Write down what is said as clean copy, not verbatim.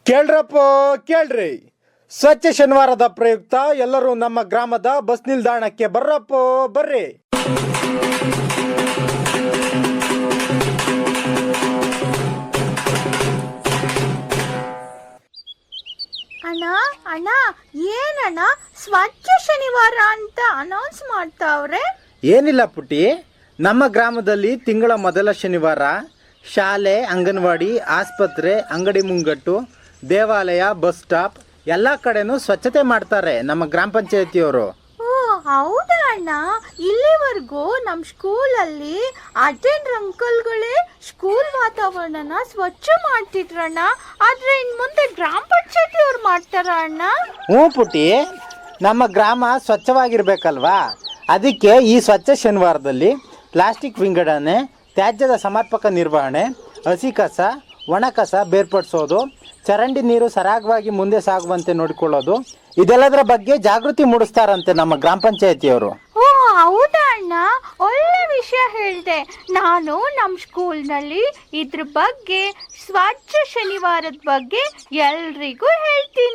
ಕೇಳ್ರಪ್ಪ ಕೇಳ್ರಿ, ಸ್ವಚ್ಛ ಶನಿವಾರದ ಪ್ರಯುಕ್ತ ಎಲ್ಲರೂ ನಮ್ಮ ಗ್ರಾಮದ ಬಸ್ ನಿಲ್ದಾಣಕ್ಕೆ ಬರ್ರಪ್ಪ ಬರ್ರಿ. ಅಣ್ಣ ಅಣ್ಣ ಏನಣ್ಣ ಸ್ವಚ್ಛ ಶನಿವಾರ ಅಂತ ಅನೌನ್ಸ್ ಮಾಡ್ತಾವ್ರೆ? ಏನಿಲ್ಲ ಪುಟ್ಟಿ, ನಮ್ಮ ಗ್ರಾಮದಲ್ಲಿ ತಿಂಗಳ ಮೊದಲ ಶನಿವಾರ ಶಾಲೆ, ಅಂಗನವಾಡಿ, ಆಸ್ಪತ್ರೆ, ಅಂಗಡಿ ಮುಂಗಟ್ಟು, ದೇವಾಲಯ, ಬಸ್ ಸ್ಟಾಪ್ ಎಲ್ಲ ಕಡೆನೂ ಸ್ವಚ್ಛತೆ ಮಾಡ್ತಾರೆ ನಮ್ಮ ಗ್ರಾಮ ಪಂಚಾಯತಿಯವರು. ಓ ಹೌದಾ ಅಣ್ಣ, ಇಲ್ಲಿವರೆಗೂ ನಮ್ಮ ಸ್ಕೂಲಲ್ಲಿ ಅಟೆಂಡರ್ ಅಂಕಲ್ಗಳೇ ಸ್ಕೂಲ್ ವಾತಾವರಣನ ಸ್ವಚ್ಛ ಮಾಡ್ತಿದ್ರಣ್ಣ. ಆದ್ರೆ ಇನ್ ಮುಂದೆ ಗ್ರಾಮ ಪಂಚಾಯತಿ ಅವ್ರು ಮಾಡ್ತಾರ ಅಣ್ಣ? ಹ್ಞೂ ಪುಟ್ಟಿ, ನಮ್ಮ ಗ್ರಾಮ ಸ್ವಚ್ಛವಾಗಿರ್ಬೇಕಲ್ವಾ, ಅದಕ್ಕೆ ಈ ಸ್ವಚ್ಛ ಶನಿವಾರದಲ್ಲಿ ಪ್ಲಾಸ್ಟಿಕ್ ವಿಂಗಡಣೆ, ತ್ಯಾಜ್ಯದ ಸಮರ್ಪಕ ನಿರ್ವಹಣೆ, ಹಸಿ ಕಸ ಒಣ ಕಸ ಬೇರ್ಪಡಿಸೋದು, ಚರಂಡಿ ನೀರು ಸರಾಗವಾಗಿ ಮುಂದೆ ಸಾಗುವಂತೆ ನೋಡಿಕೊಳ್ಳೋದು, ಇದೆಲ್ಲದರ ಬಗ್ಗೆ ಜಾಗೃತಿ ಮೂಡಿಸ್ತಾರಂತೆ ನಮ್ಮ ಗ್ರಾಮ ಪಂಚಾಯತಿಯವರು. ಓ ಹೌದಾ ಅಣ್ಣ, ಒಳ್ಳೆ ವಿಷಯ ಹೇಳಿದೆ. ನಾನು ನಮ್ಮ ಸ್ಕೂಲ್ನಲ್ಲಿ ಇದ್ರ ಬಗ್ಗೆ ಸ್ವಚ್ಛ ಶನಿವಾರದ ಬಗ್ಗೆ ಎಲ್ರಿಗೂ ಹೇಳ್ತೀನಿ.